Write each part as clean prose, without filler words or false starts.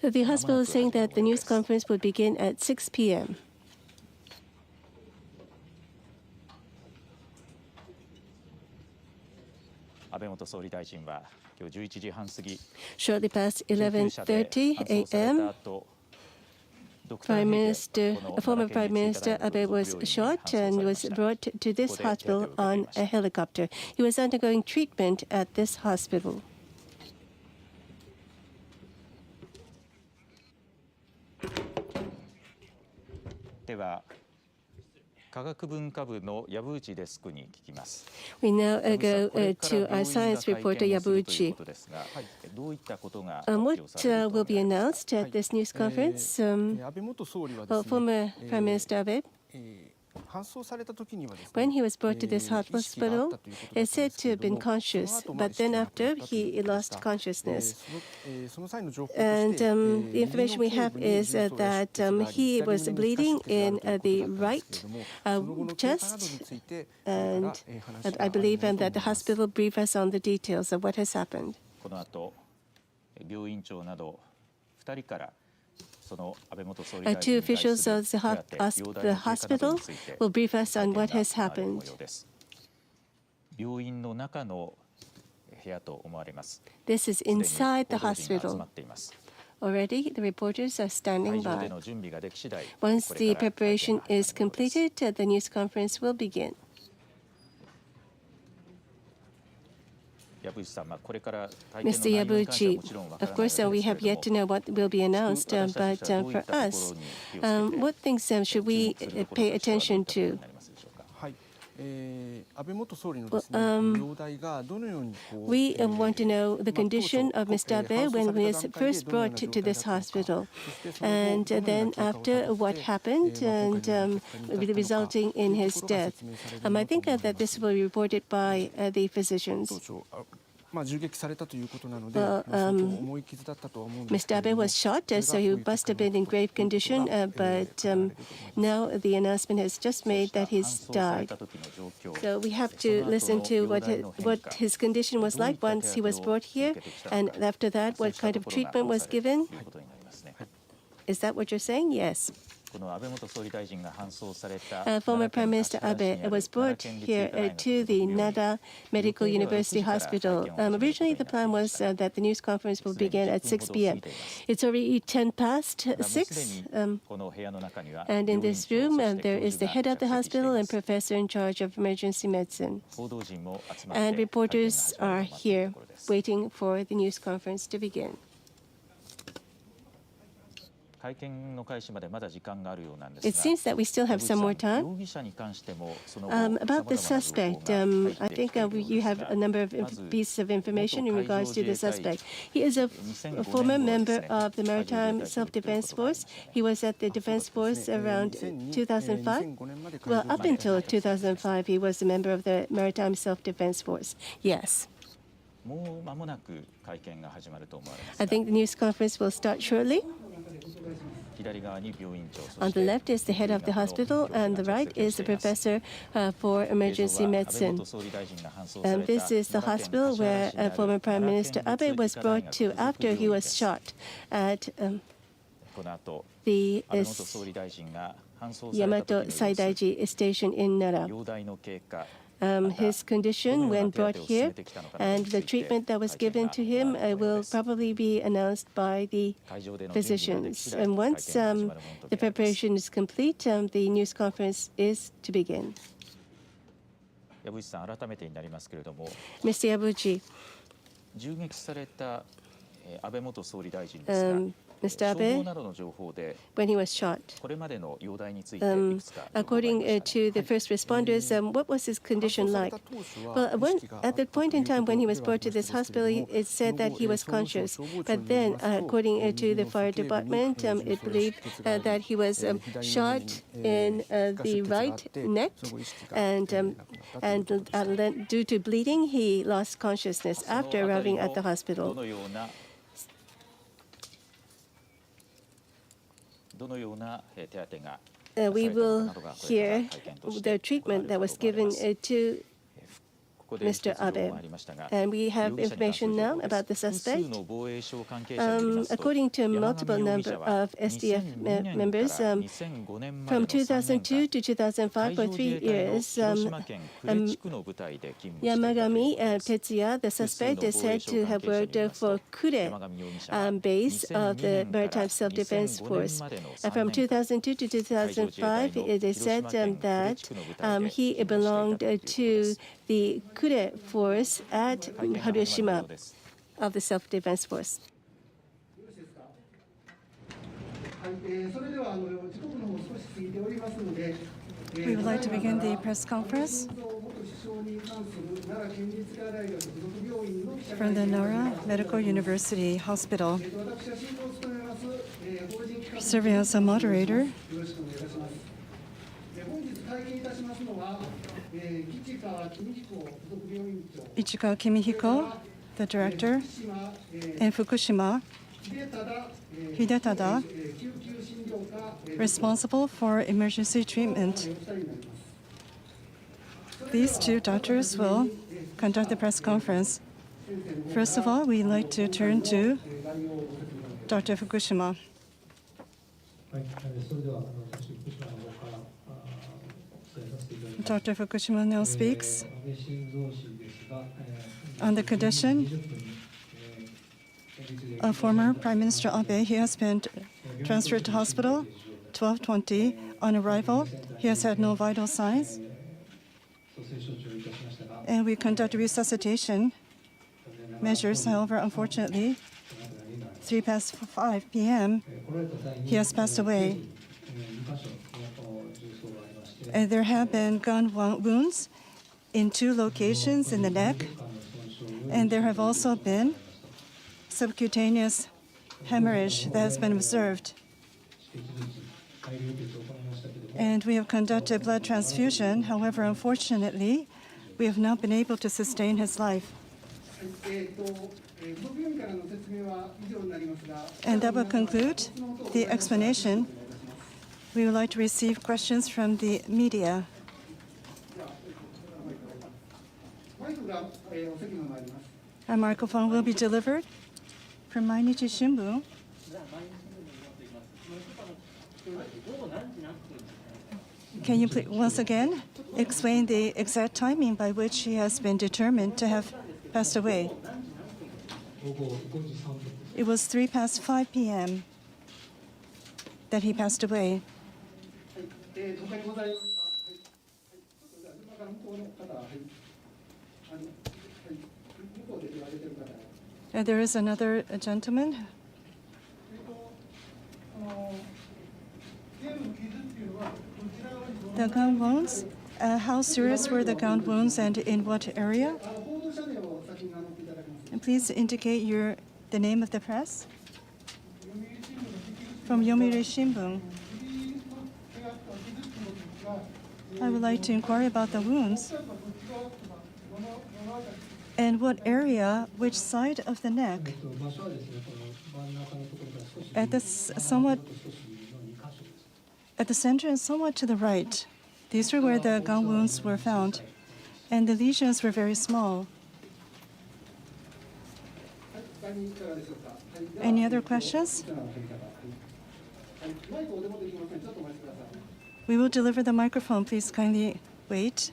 The hospital is saying that the news conference will begin at 6 p.m. 安倍元総理大臣は今日11時半過ぎ、 Shortly past 11:30 a.m., former Prime Minister Abe was shot and was brought to this hospital on a helicopter. He was undergoing treatment at this hospital. では科学文化部の籔内デスクに聞きます。 We now go to our science reporter Yabuchi. どういったことが What will be announced at this news conference? Former Prime Minister Abe, when he was brought to this hospital, is said to have been conscious, but then after he lost consciousness. And the information we have is that he was bleeding in the right chest, and I believe that the hospital briefed us on the details of what has happened. この後、病院長など2人から Two officials of the hospital will brief us on what has happened. This is inside the hospital. Already, the reporters are standing by. Once the preparation is completed, the news conference will begin. Mr. Yabuchi, of course, we have yet to know what will be announced, but for us, what things should we pay attention to? We want to know the condition of Mr. Abe when he was first brought to this hospital, and then after what happened, and resulting in his death. I think that this will be reported by the physicians. Mr. Abe was shot, so he must have been in grave condition, but now the announcement has just made that he's died. So we have to listen to what his condition was like once he was brought here, and after that, what kind of treatment was given. Is that what you're saying? Yes. Former Prime Minister Abe was brought here to the Nara Medical University Hospital. Originally, the plan was that the news conference will begin at 6 p.m. It's already 10 past 6, and in this room, there is the head of the hospital and professor in charge of emergency medicine. And reporters are here waiting for the news conference to begin. It seems that we still have some more time. About the suspect, I think you have a number of pieces of information in regards to the suspect. He is a former member of the Maritime Self-Defense Force. He was at the Defense Force around 2005. Well, up until 2005, he was a member of the Maritime Self-Defense Force. Yes. I think the news conference will start shortly. On the left is the head of the hospital, and the right is the professor for emergency medicine. And this is the hospital where former Prime Minister Abe was brought to after he was shot at the Yamato Saidaiji station in Nara. His condition when brought here and the treatment that was given to him will probably be announced by the physicians. And once the preparation is complete, the news conference is to begin. Mr. Yabuchi, Mr. Abe, when he was shot, according to the first responders, what was his condition like? Well, at the point in time when he was brought to this hospital, it said that he was conscious. But then, according to the fire department, it believed that he was shot in the right neck, and due to bleeding, he lost consciousness after arriving at the hospital. We will hear the treatment that was given to Mr. Abe. And we have information now about the suspect. According to a multiple number of SDF members, from 2002 to 2005, for 3 years, Yamagami Tetsuya, the suspect, is said to have worked for Kure base of the Maritime Self-Defense Force. From 2002 to 2005, it is said that he belonged to the Kure force at Hiroshima of the Self-Defense Force. We would like to begin the press conference from the Nara Medical University Hospital. Serving as a moderator, Ichikawa Kimihiko, the director, and Fukushima Hidetada, responsible for emergency treatment. These two doctors will conduct the press conference. First of all, we'd like to turn to Dr. Fukushima. Dr. Fukushima now speaks on the condition of former Prime Minister Abe. He has been transferred to hospital 12:20. On arrival, he has had no vital signs. And we conduct resuscitation measures. However, unfortunately, 5 p.m., he has passed away. And there have been gun wounds in 2 locations in the neck, and there have also been subcutaneous hemorrhage that has been observed. And we have conducted blood transfusion. However, unfortunately, we have not been able to sustain his life. And that will conclude the explanation. We would like to receive questions from the media. A microphone will be delivered from Mainichi Shimbun. Can you please once again explain the exact timing by which he has been determined to have passed away? It was 5 p.m. that he passed away. There is another gentleman. The gun wounds, how serious were the gun wounds and in what area? And please indicate the name of the press. From Yomiuri Shimbun. I would like to inquire about the wounds. And what area, which side of the neck? At the center and somewhat to the right. These are where the gun wounds were found. And the lesions were very small. Any other questions? We will deliver the microphone. Please kindly wait.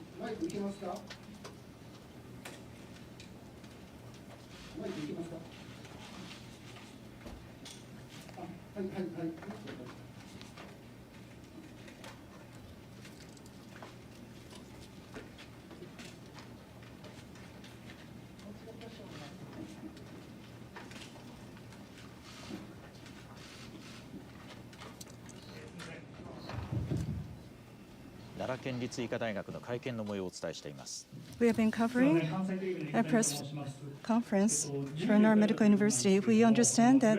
We have been covering a press conference for Nara Medical University. We understand that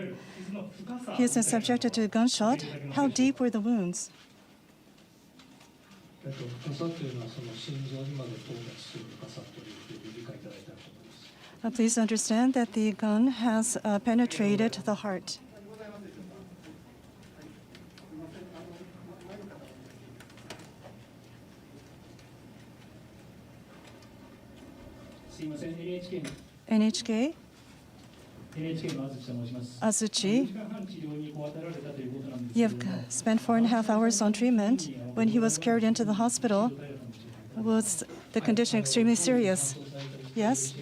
he has been subjected to a gunshot. How deep were the wounds? Please understand that the gun has penetrated the heart. NHK, Azuchi. You have spent 4.5 hours on treatment. When he was carried into the hospital, was the condition extremely serious? Yes.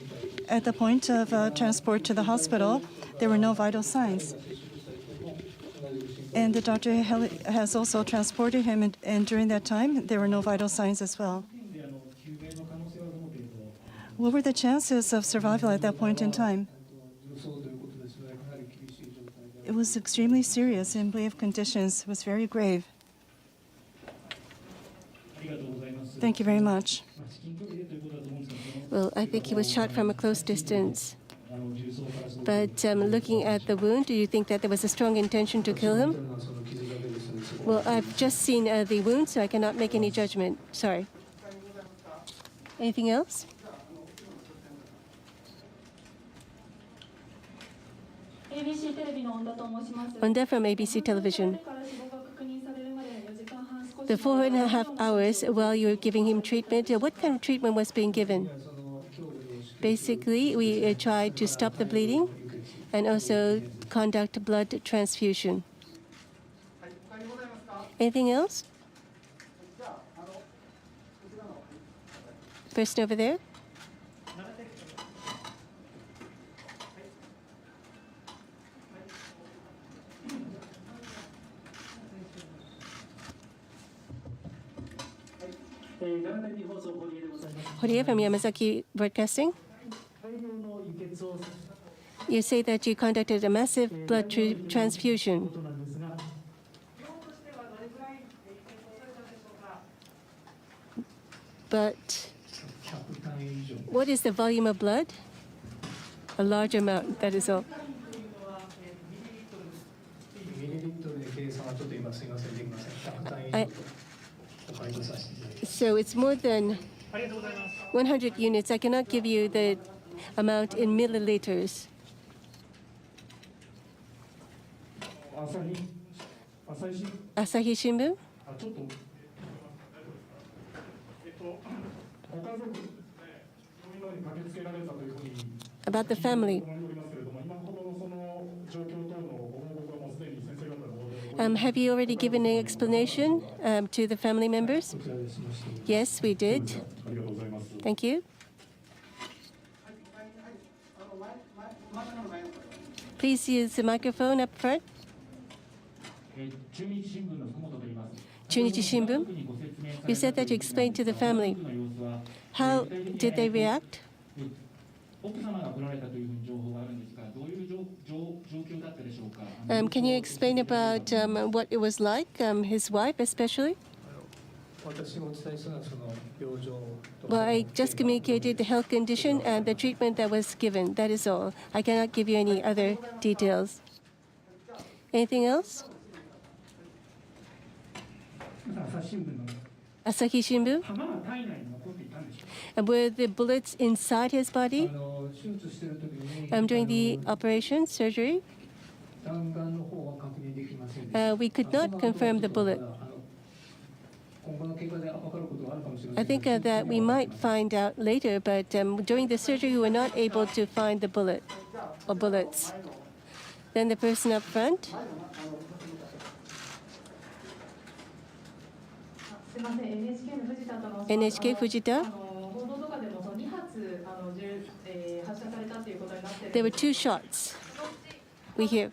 At the point of transport to the hospital, there were no vital signs. And the doctor has also transported him, and during that time, there were no vital signs as well. What were the chances of survival at that point in time? It was extremely serious, and grave conditions. It was very grave. Thank you very much. Well, I think he was shot from a close distance. But looking at the wound, do you think that there was a strong intention to kill him? Well, I've just seen the wound, so I cannot make any judgment. Sorry. Anything else? Onda from ABC Television. The 4.5 hours while you were giving him treatment, what kind of treatment was being given? Basically, we tried to stop the bleeding and also conduct blood transfusion. Anything else? Person over there? Horie from Yamazaki Broadcasting. You say that you conducted a massive blood transfusion. But what is the volume of blood? A large amount, that is all. So it's more than 100 units. I cannot give you the amount in milliliters. Asahi Shimbun? About the family. Have you already given an explanation to the family members? Yes, we did. Thank you. Please use the microphone up front. Chunichi Shimbun. You said that you explained to the family. How did they react? Can you explain about what it was like, his wife especially? Well, I just communicated the health condition and the treatment that was given. That is all. I cannot give you any other details. Anything else? Asahi Shimbun? Were the bullets inside his body during the operation, surgery? We could not confirm the bullet. I think that we might find out later, but during the surgery, we were not able to find the bullet or bullets. Then the person up front. NHK Fujita. There were 2 shots. We hear.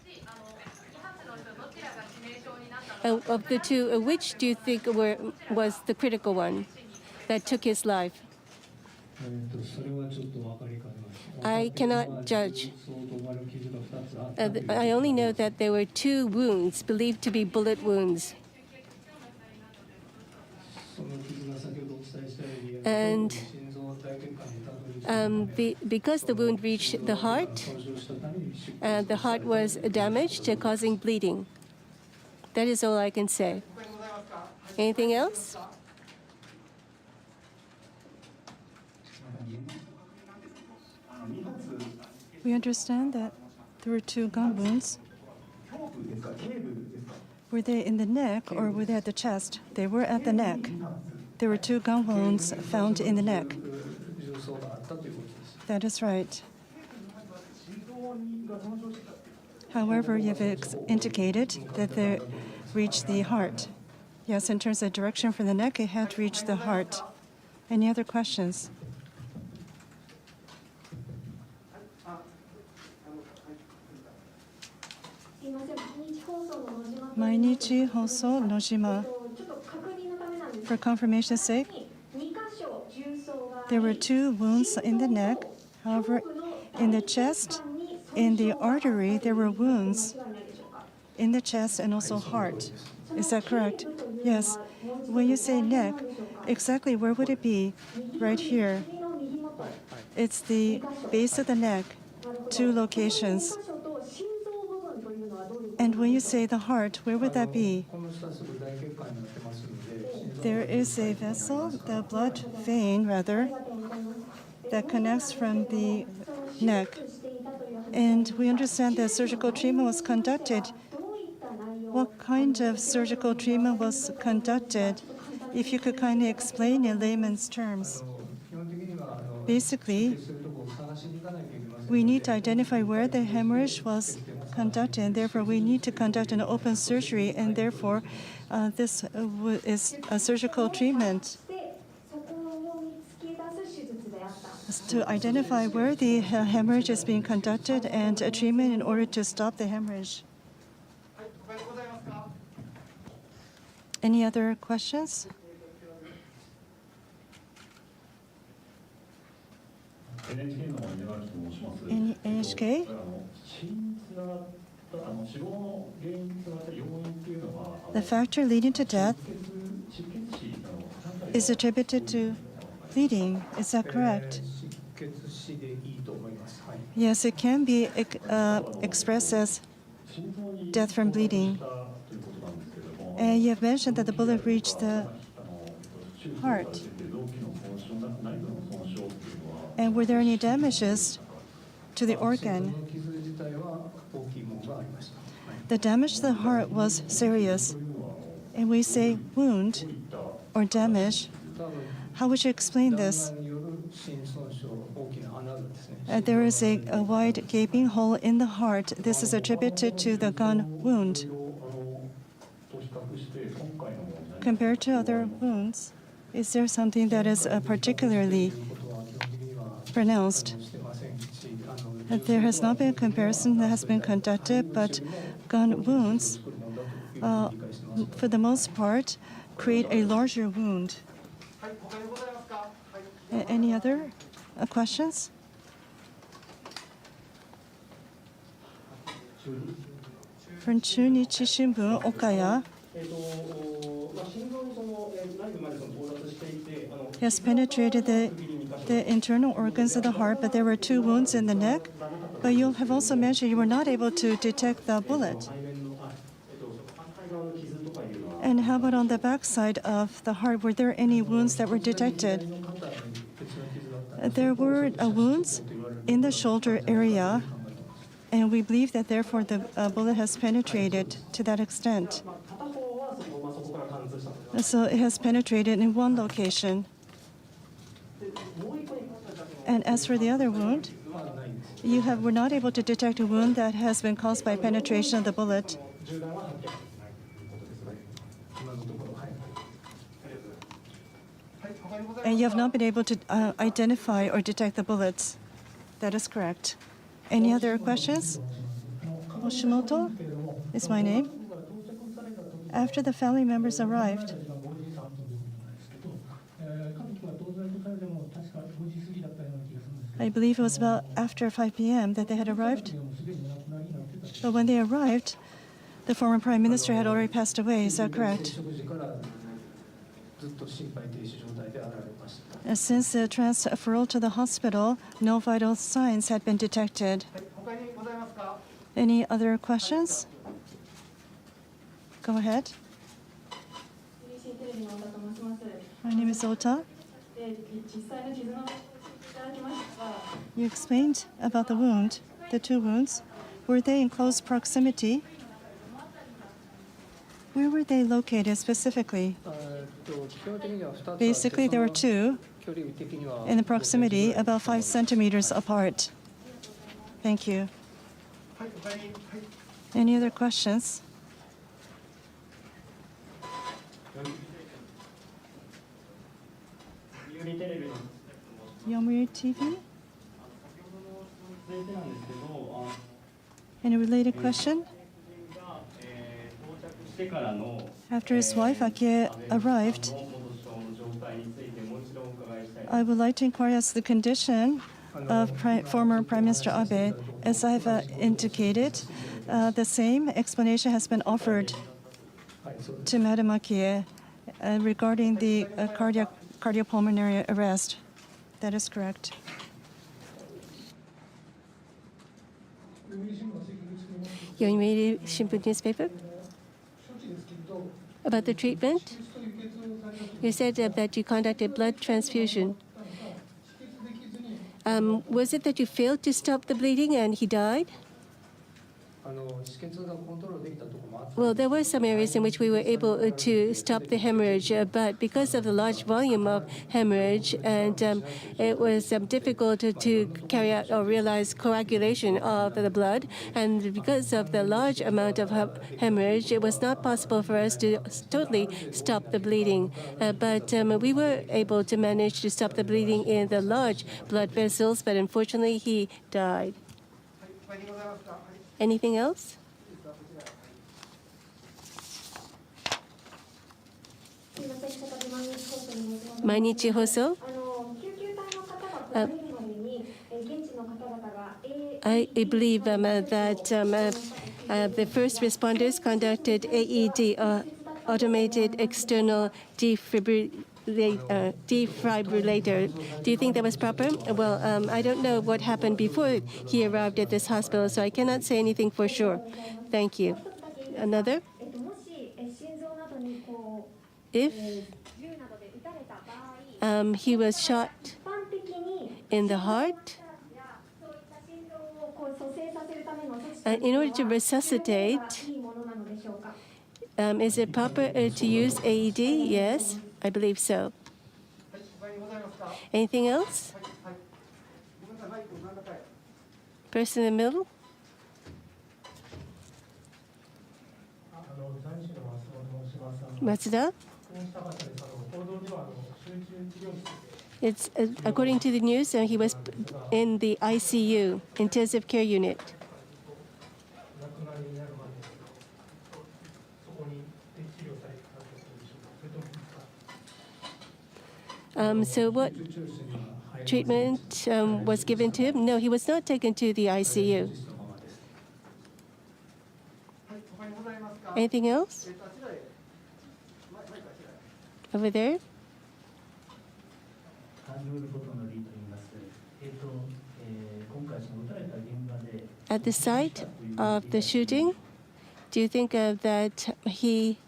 Of the 2, which do you think was the critical one that took his life? I cannot judge. I only know that there were 2 wounds believed to be bullet wounds. And because the wound reached the heart was damaged, causing bleeding. That is all I can say. Anything else? We understand that there were 2 gun wounds. Were they in the neck or were they at the chest? They were at the neck. There were 2 gun wounds found in the neck. That is right. However, you've indicated that they reached the heart. Yes, in terms of direction for the neck, it had reached the heart. Any other questions? Mainichi Hoso Nojima. For confirmation's sake, there were 2 wounds in the neck. However, in the chest, in the artery, there were wounds in the chest and also heart. Is that correct? Yes. When you say neck, exactly where would it be? Right here. It's the base of the neck, 2 locations. And when you say the heart, where would that be? There is a vessel, the blood vein, rather, that connects from the neck. And we understand that surgical treatment was conducted. What kind of surgical treatment was conducted? If you could kindly explain in layman's terms. Basically, we need to identify where the hemorrhage was conducted, and therefore we need to conduct an open surgery, and therefore this is a surgical treatment to identify where the hemorrhage is being conducted and a treatment in order to stop the hemorrhage. Any other questions? NHK? The factor leading to death is attributed to bleeding. Is that correct? Yes, it can be expressed as death from bleeding. And you have mentioned that the bullet reached the heart. And were there any damages to the organ? The damage to the heart was serious. And we say wound or damage. How would you explain this? There is a wide gaping hole in the heart. This is attributed to the gun wound. Compared to other wounds, is there something that is particularly pronounced? There has not been a comparison that has been conducted, but gun wounds, for the most part, create a larger wound. Any other questions? From Chunichi Shimbun, Okaya. He has penetrated the internal organs of the heart, but there were 2 wounds in the neck. But you have also mentioned you were not able to detect the bullet. And how about on the backside of the heart? Were there any wounds that were detected? There were wounds in the shoulder area, and we believe that therefore the bullet has penetrated to that extent. So it has penetrated in one location. And as for the other wound, you were not able to detect a wound that has been caused by penetration of the bullet. And you have not been able to identify or detect the bullets. That is correct. Any other questions? Oshimoto is my name. After the family members arrived, I believe it was about after 5 p.m. that they had arrived. But when they arrived, the former prime minister had already passed away. Is that correct? And since the transferal to the hospital, no vital signs had been detected. Any other questions? Go ahead. My name is Ota. You explained about the wound, the 2 wounds. Were they in close proximity? Where were they located specifically? Basically, there were 2 in the proximity, about 5 centimeters apart. Thank you. Any other questions? Yomiuri TV? Any related question? After his wife, Akie, arrived, I would like to inquire as to the condition of former Prime Minister Abe. As I have indicated, the same explanation has been offered to Madam Akie regarding the cardiopulmonary arrest. That is correct. Yomiuri Shimbun newspaper. About the treatment, you said that you conducted blood transfusion. Was it that you failed to stop the bleeding and he died? Well, there were some areas in which we were able to stop the hemorrhage, but because of the large volume of hemorrhage, and it was difficult to carry out or realize coagulation of the blood, and because of the large amount of hemorrhage, it was not possible for us to totally stop the bleeding. But we were able to manage to stop the bleeding in the large blood vessels, but unfortunately he died. Anything else? Mainichi Hoso. I believe that the first responders conducted AED, automated external defibrillator. Do you think that was proper? Well, I don't know what happened before he arrived at this hospital, so I cannot say anything for sure. Thank you. Another? If he was shot in the heart, in order to resuscitate, is it proper to use AED? Yes, I believe so. Anything else? Person in the middle? Matsuda? It's according to the news, he was in the ICU, intensive care unit. So what treatment was given to him? No, he was not taken to the ICU. Anything else? Over there? At the site of the shooting, do you think that he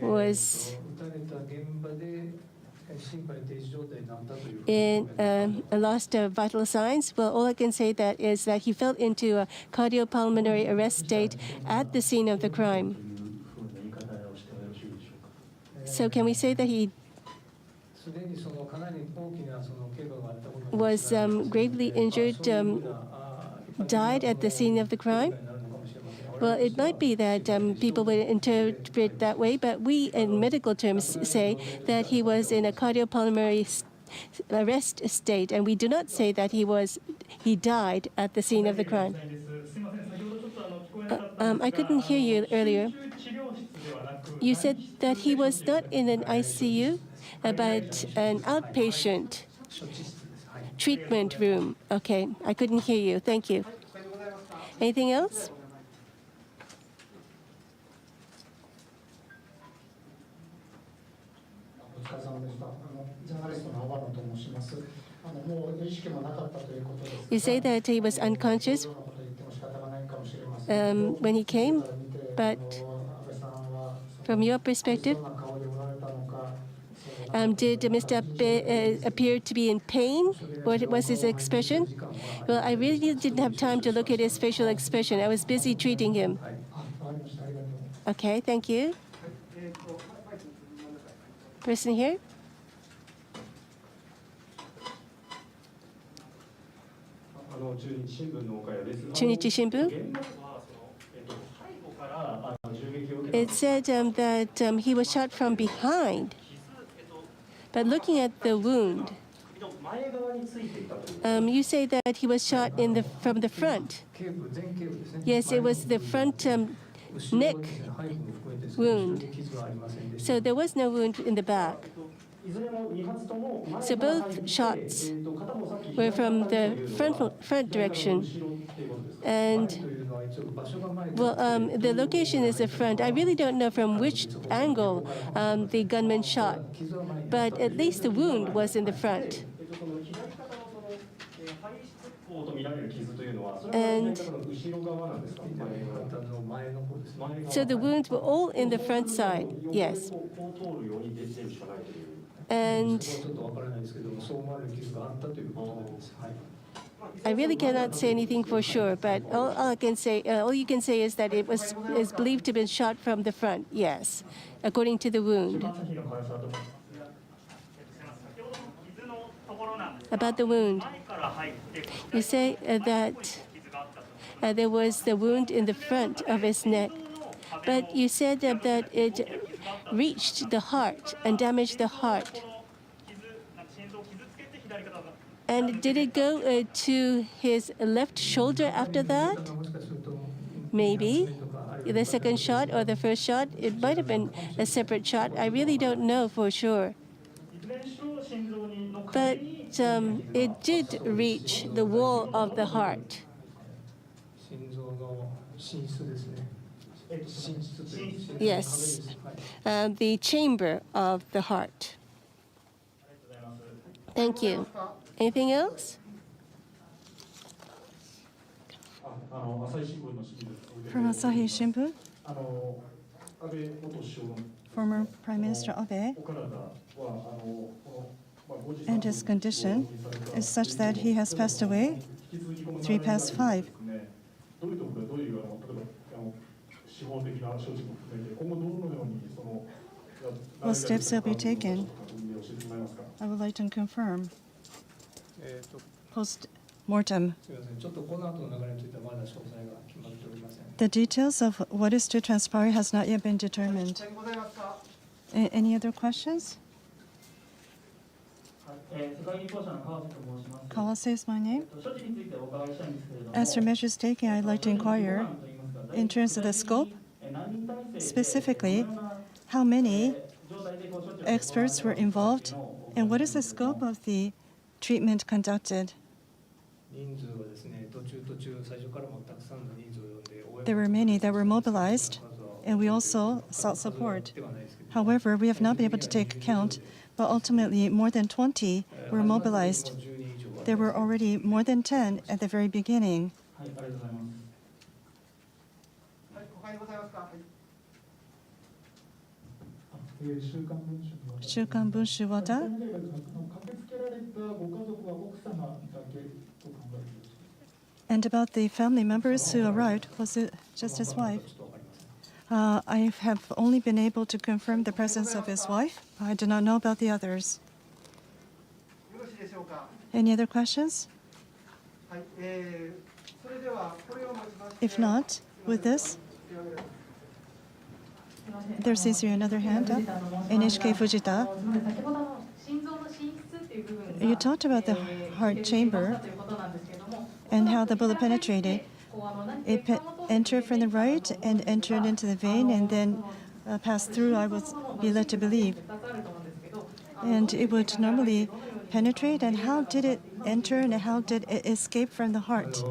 was lost vital signs? Well, all I can say that is that he fell into a cardiopulmonary arrest state at the scene of the crime. So can we say that he was gravely injured, died at the scene of the crime? Well, it might be that people would interpret that way, but we in medical terms say that he was in a cardiopulmonary arrest state, and we do not say that he died at the scene of the crime. I couldn't hear you earlier. You said that he was not in an ICU, but an outpatient treatment room. Okay, I couldn't hear you. Thank you. Anything else? You say that he was unconscious when he came, but from your perspective, did Mr. Abe appear to be in pain? What was his expression? Well, I really didn't have time to look at his facial expression. I was busy treating him. Okay, thank you. Person here? Chunichi Shimbun. It said that he was shot from behind. But looking at the wound, you say that he was shot from the front. Yes, it was the front neck wound. So there was no wound in the back. So both shots were from the front direction. And, well, the location is the front. I really don't know from which angle the gunman shot, but at least the wound was in the front. And so the wounds were all in the front side, yes. And I really cannot say anything for sure, but all you can say is that it is believed to have been shot from the front, yes, according to the wound. About the wound, you say that there was the wound in the front of his neck, but you said that it reached the heart and damaged the heart. And did it go to his left shoulder after that? Maybe. The second shot or the first shot, it might have been a separate shot. I really don't know for sure. But it did reach the wall of the heart. Yes, the chamber of the heart. Thank you. Anything else? From Asahi Shimbun, former Prime Minister Abe, and his condition is such that he has passed away 5 What steps will be taken? I would like to confirm. Post-mortem. The details of what is to transpire has not yet been determined. Any other questions? Kawase is my name. As for measures taken, I'd like to inquire in terms of the scope, specifically, how many experts were involved, and what is the scope of the treatment conducted? There were many that were mobilized, and we also sought support. However, we have not been able to take account, but ultimately more than 20 were mobilized. There were already more than 10 at the very beginning. Shukan Bunshu Wada. And about the family members who arrived, was it just his wife? I have only been able to confirm the presence of his wife. I do not know about the others. Any other questions? If not, with this, there seems to be another hand up. NHK Fujita. You talked about the heart chamber and how the bullet penetrated. It entered from the right and entered into the vein and then passed through, I would be led to believe. And it would normally penetrate, and how did it enter and how did it escape from the heart?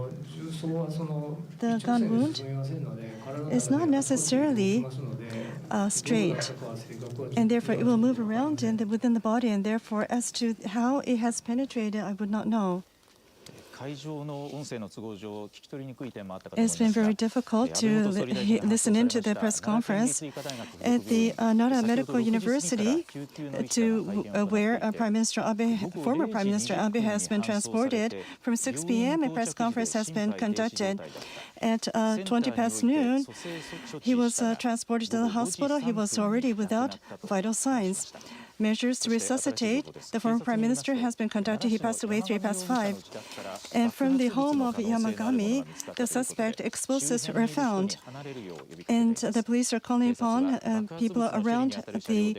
The gun wound is not necessarily straight, and therefore it will move around within the body, and therefore as to how it has penetrated, I would not know. It's been very difficult to listen into the press conference at the Nara Medical University, where former Prime Minister Abe has been transported. From 6 p.m., a press conference has been conducted. At 20 past noon, he was transported to the hospital. He was already without vital signs. measures to resuscitate the former prime minister has been conducted. He passed away 5:03. And from the home of Yamagami, the suspect explosives were found. And the police are calling upon people around the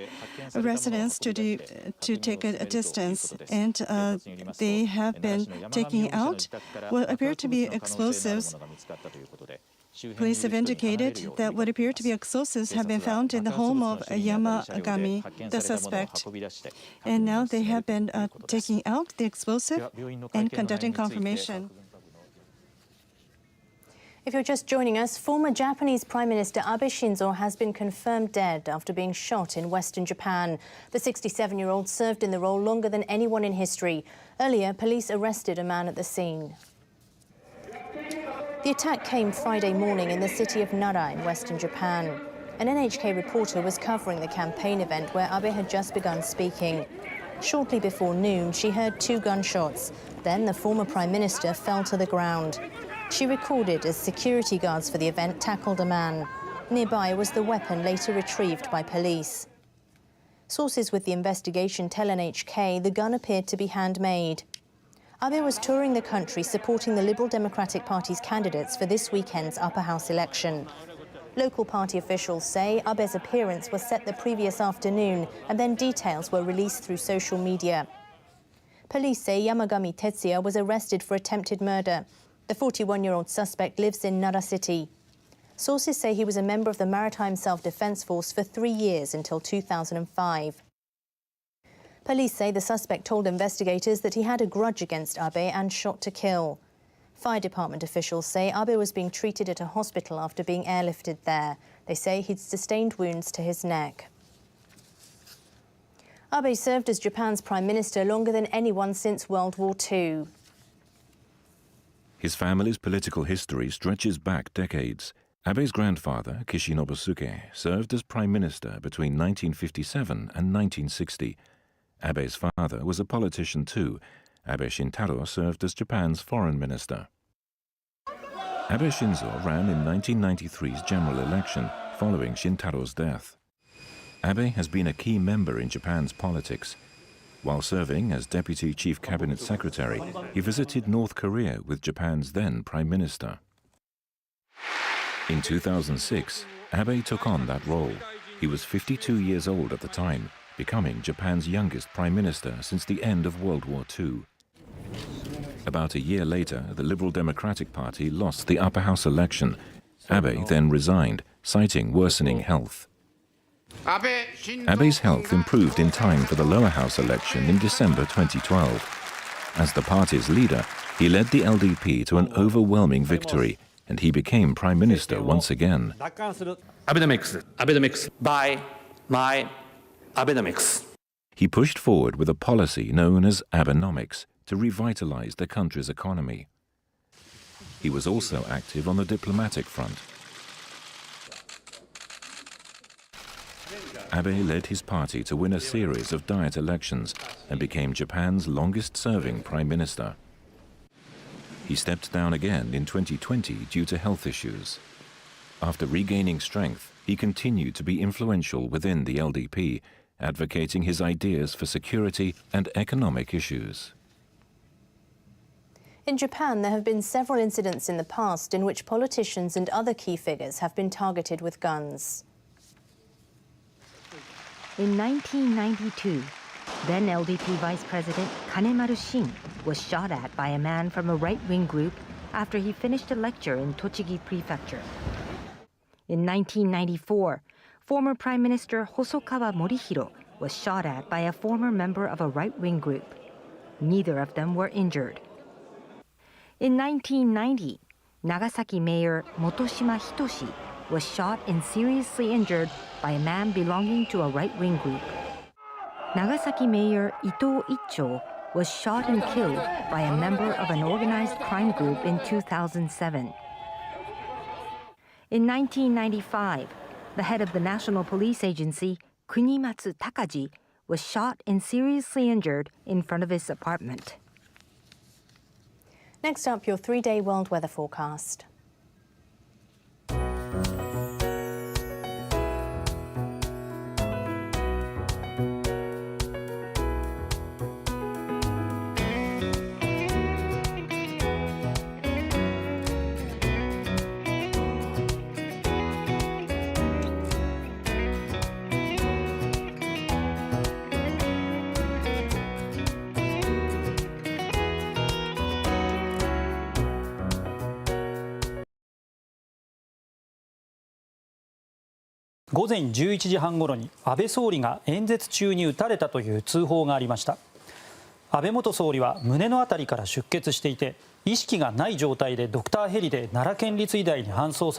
residence to take a distance. And they have been taking out what appear to be explosives. Police have indicated that what appear to be explosives have been found in the home of Yamagami, the suspect. And now they have been taking out the explosive and conducting confirmation. If you're just joining us, former Japanese Prime Minister Abe Shinzo has been confirmed dead after being shot in western Japan. The 67-year-old served in the role longer than anyone in history. Earlier, police arrested a man at the scene. The attack came Friday morning in the city of Nara in western Japan. An NHK reporter was covering the campaign event where Abe had just begun speaking. Shortly before noon, she heard 2 gunshots. Then the former Prime Minister fell to the ground. She recorded as security guards for the event tackled a man. Nearby was the weapon later retrieved by police. Sources with the investigation tell NHK the gun appeared to be handmade. Abe was touring the country supporting the Liberal Democratic Party's candidates for this weekend's upper house election. Local party officials say Abe's appearance was set the previous afternoon and then details were released through social media. Police say Yamagami Tetsuya was arrested for attempted murder. The 41-year-old suspect lives in Nara City. Sources say he was a member of the Maritime Self-Defense Force for 3 years until 2005. Police say the suspect told investigators that he had a grudge against Abe and shot to kill. Fire department officials say Abe was being treated at a hospital after being airlifted there. They say he'd sustained wounds to his neck. Abe served as Japan's prime minister longer than anyone since World War II. His family's political history stretches back decades. Abe's grandfather, Kishi Nobusuke, served as prime minister between 1957 and 1960. Abe's father was a politician too. Abe Shintaro served as Japan's foreign minister. Abe Shinzo ran in 1993's general election following Shintaro's death. Abe has been a key member in Japan's politics. While serving as Deputy Chief Cabinet Secretary, he visited North Korea with Japan's then Prime Minister. In 2006, Abe took on that role. He was 52 years old at the time, becoming Japan's youngest Prime Minister since the end of World War II. About a year later, the Liberal Democratic Party lost the upper house election. Abe then resigned, citing worsening health. Abe's health improved in time for the lower house election in December 2012. As the party's leader, he led the LDP to an overwhelming victory, and he became prime minister once again. Abenomics by my Abenomics. He pushed forward with a policy known as Abenomics to revitalize the country's economy. He was also active on the diplomatic front. Abe led his party to win a series of Diet elections and became Japan's longest-serving prime minister. He stepped down again in 2020 due to health issues. After regaining strength, he continued to be influential within the LDP, advocating his ideas for security and economic issues. In Japan, there have been several incidents in the past in which politicians and other key figures have been targeted with guns. In 1992, then LDP Vice President Kanemaru Shin was shot at by a man from a right-wing group after he finished a lecture in Tochigi Prefecture. In 1994, former Prime Minister Hosokawa Morihiro was shot at by a former member of a right-wing group. Neither of them were injured. In 1990, Nagasaki Mayor Motoshima Hitoshi was shot and seriously injured by a man belonging to a right-wing group. Nagasaki Mayor Ito Icho was shot and killed by a member of an organized crime group in 2007. In 1995, the head of the National Police Agency, Kunimatsu Takaji, was shot and seriously injured in front of his apartment. Next up, your 3-day world weather forecast. 午前11時半ごろに安倍総理が演説中に撃たれたという通報がありました。安倍元総理は胸の辺りから出血していて、意識がない状態でドクターヘリで奈良県立医大に搬送され